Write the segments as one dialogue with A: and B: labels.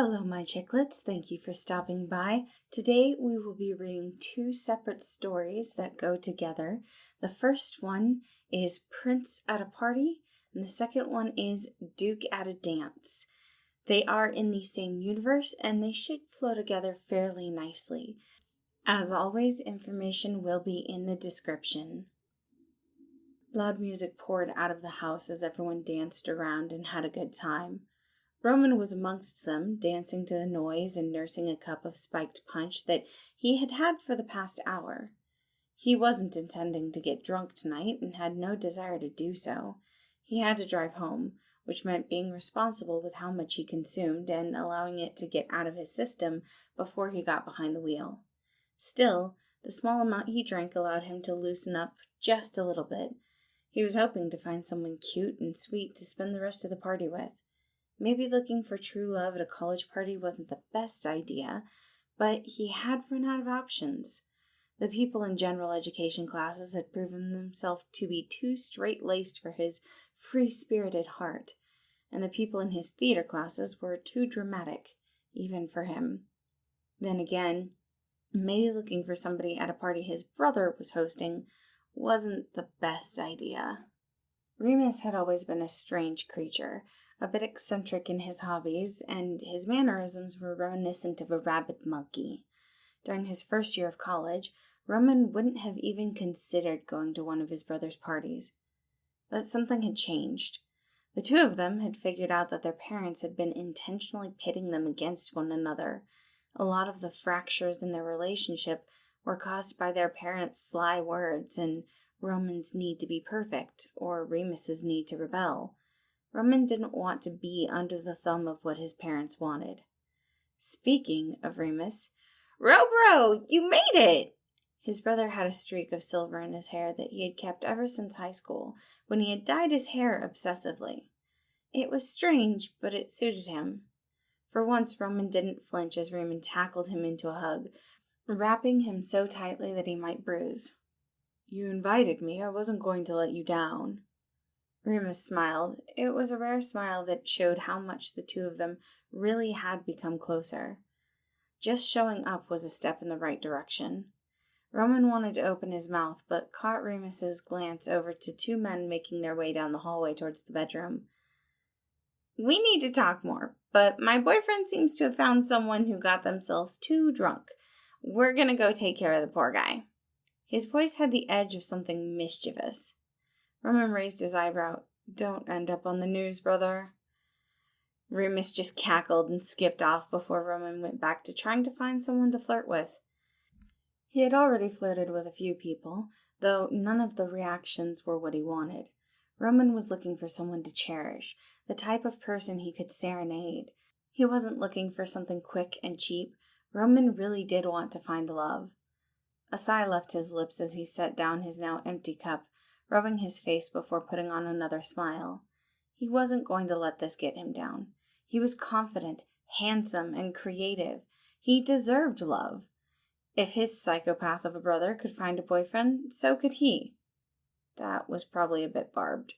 A: Hello, my chicklets. Thank you for stopping by. Today we will be reading two separate stories that go together. The first one is Prince at a Party, and the second one is Duke at a Dance. They are in the same universe, and they should flow together fairly nicely. As always, information will be in the description. Loud music poured out of the house as everyone danced around and had a good time. Roman was amongst them, dancing to the noise and nursing a cup of spiked punch that he had had for the past hour. He wasn't intending to get drunk tonight and had no desire to do so. He had to drive home, which meant being responsible with how much he consumed and allowing it to get out of his system before he got behind the wheel. Still, the small amount he drank allowed him to loosen up just a little bit. He was hoping to find someone cute and sweet to spend the rest of the party with. Maybe looking for true love at a college party wasn't the best idea, but he had run out of options. The people in general education classes had proven themselves to be too straight-laced for his free-spirited heart, and the people in his theater classes were too dramatic, even for him. Then again, maybe looking for somebody at a party his brother was hosting wasn't the best idea. Remus had always been a strange creature, a bit eccentric in his hobbies, and his mannerisms were reminiscent of a rabid monkey. During his first year of college, Roman wouldn't have even considered going to one of his brother's parties. But something had changed. The two of them had figured out that their parents had been intentionally pitting them against one another. A lot of the fractures in their relationship were caused by their parents' sly words and Roman's need to be perfect, or Remus's need to rebel. Roman didn't want to be under the thumb of what his parents wanted. Speaking of Remus, Bro, you made it! His brother had a streak of silver in his hair that he had kept ever since high school, when he had dyed his hair obsessively. It was strange, but it suited him. For once, Roman didn't flinch as Raymond tackled him into a hug, wrapping him so tightly that he might bruise. You invited me. I wasn't going to let you down. Remus smiled. It was a rare smile that showed how much the two of them really had become closer. Just showing up was a step in the right direction. Roman wanted to open his mouth, but caught Remus's glance over to two men making their way down the hallway towards the bedroom. We need to talk more, but my boyfriend seems to have found someone who got themselves too drunk. We're gonna go take care of the poor guy. His voice had the edge of something mischievous. Roman raised his eyebrow. Don't end up on the news, brother. Remus just cackled and skipped off before Roman went back to trying to find someone to flirt with. He had already flirted with a few people, though none of the reactions were what he wanted. Roman was looking for someone to cherish, the type of person he could serenade. He wasn't looking for something quick and cheap. Roman really did want to find love. A sigh left his lips as he set down his now empty cup, rubbing his face before putting on another smile. He wasn't going to let this get him down. He was confident, handsome, and creative. He deserved love. If his psychopath of a brother could find a boyfriend, so could he. That was probably a bit barbed.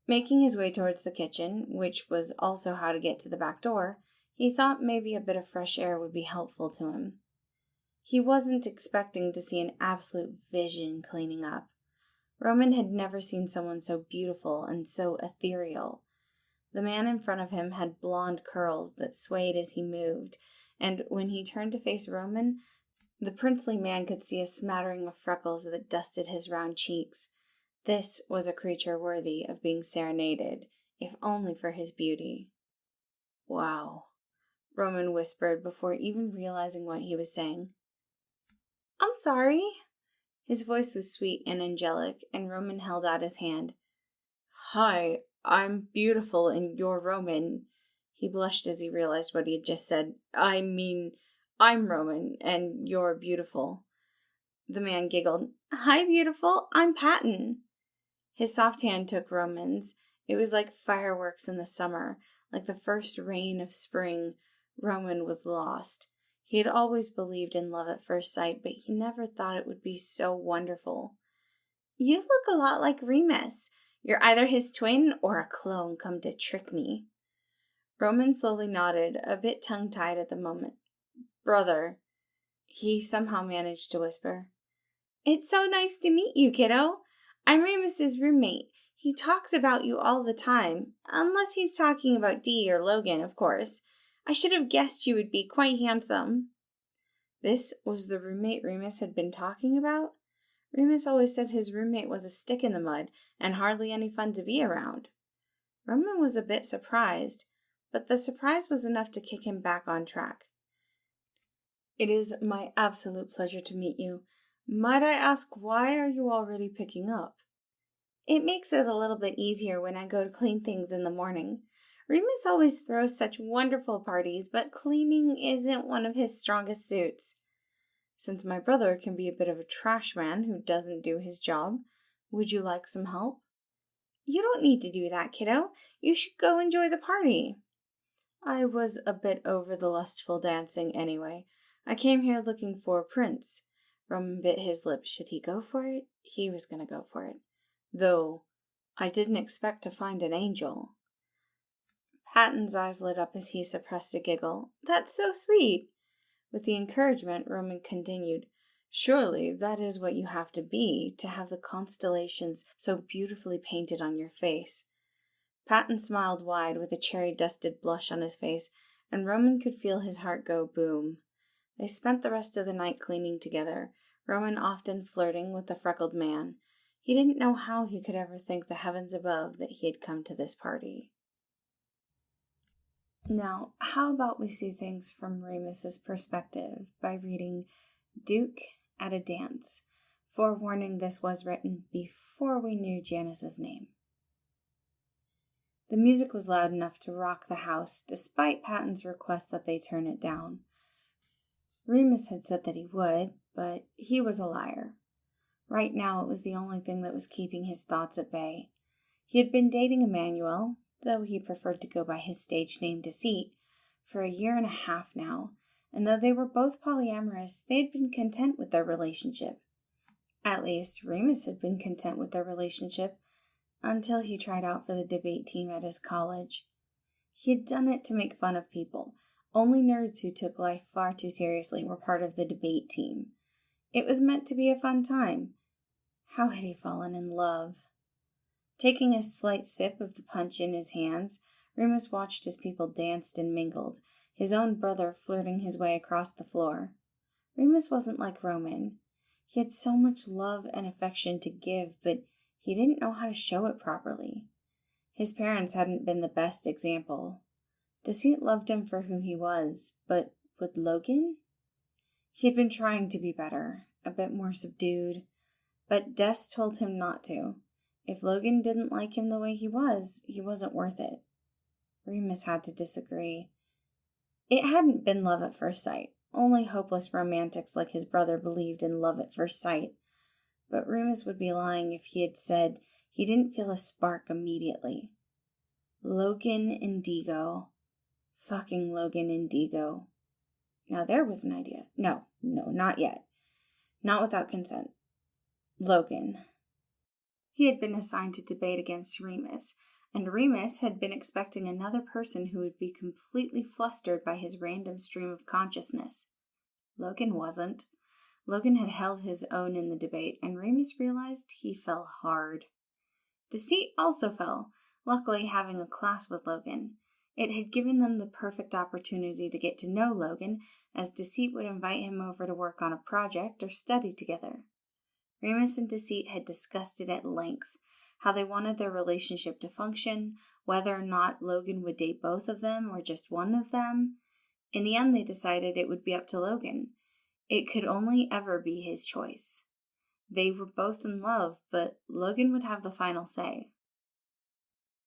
A: Making his way towards the kitchen, which was also how to get to the back door, he thought maybe a bit of fresh air would be helpful to him. He wasn't expecting to see an absolute vision cleaning up. Roman had never seen someone so beautiful and so ethereal. The man in front of him had blonde curls that swayed as he moved, and when he turned to face Roman, the princely man could see a smattering of freckles that dusted his round cheeks. This was a creature worthy of being serenaded, if only for his beauty. Wow, Roman whispered before even realizing what he was saying. I'm sorry. His voice was sweet and angelic, and Roman held out his hand. Hi, I'm beautiful and you're Roman. He blushed as he realized what he had just said. I mean, I'm Roman and you're beautiful. The man giggled. Hi, beautiful. I'm Patton. His soft hand took Roman's. It was like fireworks in the summer, like the first rain of spring. Roman was lost. He had always believed in love at first sight, but he never thought it would be so wonderful. You look a lot like Remus. You're either his twin or a clone come to trick me. Roman slowly nodded, a bit tongue-tied at the moment. "Brother," he somehow managed to whisper. "It's so nice to meet you, kiddo. I'm Remus's roommate. He talks about you all the time, unless he's talking about Dee or Logan, of course. I should have guessed you would be quite handsome." This was the roommate Remus had been talking about? Remus always said his roommate was a stick in the mud and hardly any fun to be around. Roman was a bit surprised, but the surprise was enough to kick him back on track. "It is my absolute pleasure to meet you. Might I ask, why are you already picking up?" "It makes it a little bit easier when I go to clean things in the morning. Remus always throws such wonderful parties, but cleaning isn't one of his strongest suits." "Since my brother can be a bit of a trash man who doesn't do his job, would you like some help?" "You don't need to do that, kiddo. You should go enjoy the party." "I was a bit over the lustful dancing anyway. I came here looking for Prince." Roman bit his lip. Should he go for it? He was going to go for it. "Though I didn't expect to find an angel." Patton's eyes lit up as he suppressed a giggle. "That's so sweet." With the encouragement, Roman continued, "Surely that is what you have to have the constellations so beautifully painted on your face." Patton smiled wide with a cherry-dusted blush on his face, and Roman could feel his heart go boom. They spent the rest of the night cleaning together, Roman often flirting with the freckled man. He didn't know how he could ever thank the heavens above that he had come to this party. Now, how about we see things from Remus's perspective by reading Duke at a Dance. Forewarning, this was written before we knew Janice's name. The music was loud enough to rock the house, despite Patton's request that they turn it down. Remus had said that he would, but he was a liar. Right now it was the only thing that was keeping his thoughts at bay. He had been dating Emmanuel, though he preferred to go by his stage name Deceit, for a year and a half now, and though they were both polyamorous, they had been content with their relationship. At least, Remus had been content with their relationship, until he tried out for the debate team at his college. He had done it to make fun of people. Only nerds who took life far too seriously were part of the debate team. It was meant to be a fun time. How had he fallen in love? Taking a slight sip of the punch in his hands, Remus watched as people danced and mingled, his own brother flirting his way across the floor. Remus wasn't like Roman. He had so much love and affection to give, but he didn't know how to show it properly. His parents hadn't been the best example. Deceit loved him for who he was, but would Logan? He had been trying to be better, a bit more subdued, but Des told him not to. If Logan didn't like him the way he wasn't worth it. Remus had to disagree. It hadn't been love at first sight. Only hopeless romantics like his brother believed in love at first sight. But Remus would be lying if he had said he didn't feel a spark immediately. Logan Indigo. Fucking Logan Indigo. Now there was an idea. No, not yet. Not without consent. Logan. He had been assigned to debate against Remus, and Remus had been expecting another person who would be completely flustered by his random stream of consciousness. Logan wasn't. Logan had held his own in the debate, and Remus realized he fell hard. Deceit also fell, luckily having a class with Logan. It had given them the perfect opportunity to get to know Logan, as Deceit would invite him over to work on a project or study together. Remus and Deceit had discussed it at length, how they wanted their relationship to function, whether or not Logan would date both of them or just one of them. In the end, they decided it would be up to Logan. It could only ever be his choice. They were both in love, but Logan would have the final say.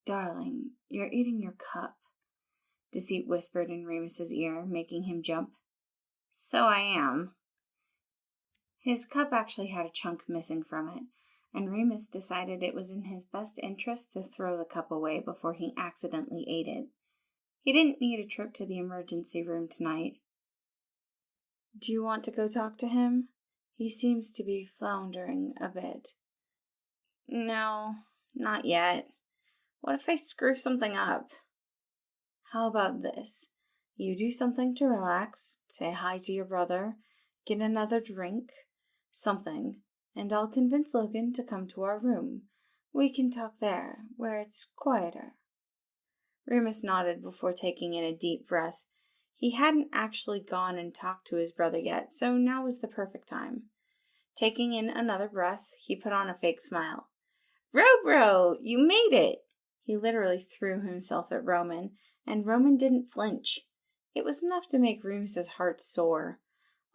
A: "Darling, you're eating your cup," Deceit whispered in Remus's ear, making him jump. "So I am." His cup actually had a chunk missing from it, and Remus decided it was in his best interest to throw the cup away before he accidentally ate it. He didn't need a trip to the emergency room tonight. "Do you want to go talk to him? He seems to be floundering a bit." "No, not yet. What if I screw something up?" How about this? You do something to relax, say hi to your brother, get another drink, something, and I'll convince Logan to come to our room. We can talk there, where it's quieter." Remus nodded before taking in a deep breath. He hadn't actually gone and talked to his brother yet, so now was the perfect time. Taking in another breath, he put on a fake smile. "Bro, you made it!" He literally threw himself at Roman, and Roman didn't flinch. It was enough to make Remus's heart soar.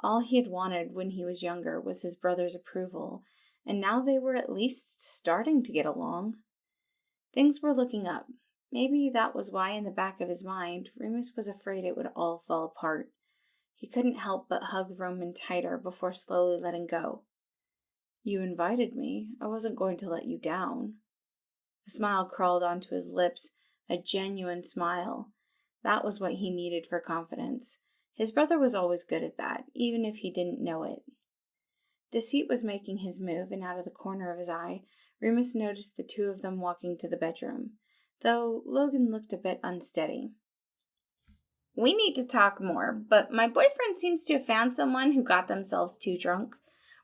A: All he had wanted when he was younger was his brother's approval, and now they were at least starting to get along. Things were looking up. Maybe that was why in the back of his mind, Remus was afraid it would all fall apart. He couldn't help but hug Roman tighter before slowly letting go. "You invited me. I wasn't going to let you down." A smile crawled onto his lips, a genuine smile. That was what he needed for confidence. His brother was always good at that, even if he didn't know it. Deceit was making his move, and out of the corner of his eye, Remus noticed the two of them walking to the bedroom, though Logan looked a bit unsteady. "We need to talk more, but my boyfriend seems to have found someone who got themselves too drunk.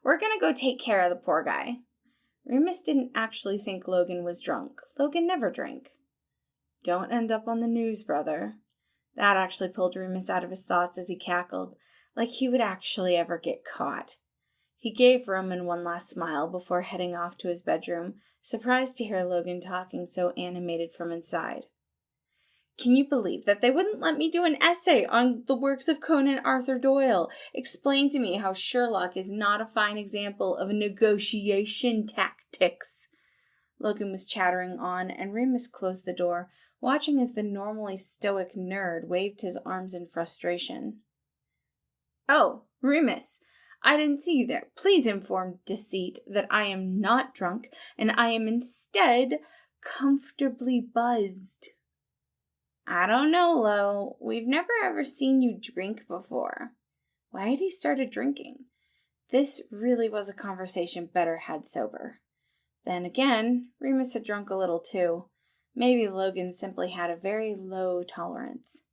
A: We're gonna go take care of the poor guy." Remus didn't actually think Logan was drunk. Logan never drank. "Don't end up on the news, brother." That actually pulled Remus out of his thoughts as he cackled, like he would actually ever get caught. He gave Roman one last smile before heading off to his bedroom, surprised to hear Logan talking so animated from inside. "Can you believe that they wouldn't let me do an essay on the works of Conan Arthur Doyle? Explain to me how Sherlock is not a fine example of negotiation tactics." Logan was chattering on, and Remus closed the door, watching as the normally stoic nerd waved his arms in frustration. "Oh, Remus, I didn't see you there. Please inform Deceit that I am not drunk, and I am instead comfortably buzzed." "I don't know, Lo. We've never ever seen you drink before." Why had he started drinking? This really was a conversation better had sober. Then again, Remus had drunk a little too. Maybe Logan simply had a very low tolerance.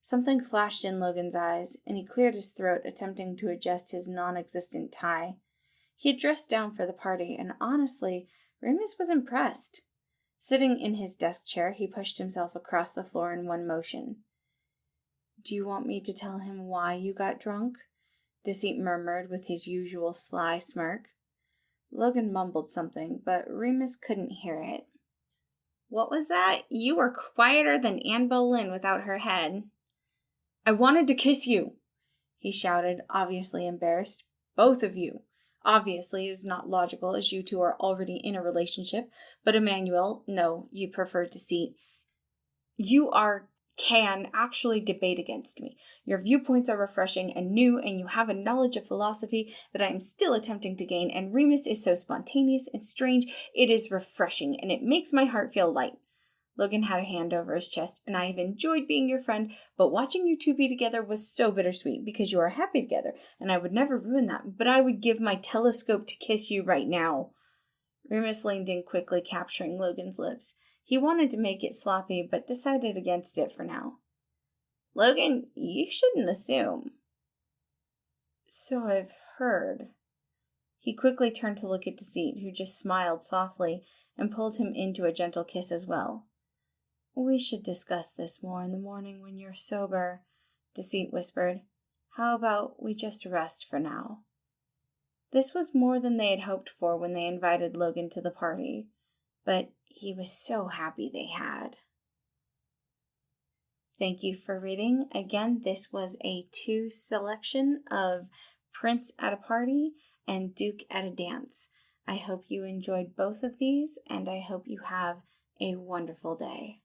A: Something flashed in Logan's eyes, and he cleared his throat, attempting to adjust his non-existent tie. He had dressed down for the party, and honestly, Remus was impressed. Sitting in his desk chair, he pushed himself across the floor in one motion. "Do you want me to tell him why you got drunk?" Deceit murmured with his usual sly smirk. Logan mumbled something, but Remus couldn't hear it. "What was that? You were quieter than Anne Boleyn without her head." "I wanted to kiss you," he shouted, obviously embarrassed. "Both of you. Obviously, it is not logical, as you two are already in a relationship, but Emmanuel, no, you prefer Deceit. You can actually debate against me. Your viewpoints are refreshing and new, and you have a knowledge of philosophy that I am still attempting to gain, and Remus is so spontaneous and strange, it is refreshing, and it makes my heart feel light." Logan had a hand over his chest. "And I have enjoyed being your friend, but watching you two be together was so bittersweet, because you are happy together, and I would never ruin that, but I would give my telescope to kiss you right now." Remus leaned in quickly, capturing Logan's lips. He wanted to make it sloppy, but decided against it for now. "Logan, you shouldn't assume." "So I've heard." He quickly turned to look at Deceit, who just smiled softly and pulled him into a gentle kiss as well. "We should discuss this more in the morning when you're sober," Deceit whispered. "How about we just rest for now?" This was more than they had hoped for when they invited Logan to the party, but he was so happy they had. Thank you for reading. Again, this was a 2 selection of Prince at a Party and Duke at a Dance. I hope you enjoyed both of these, and I hope you have a wonderful day.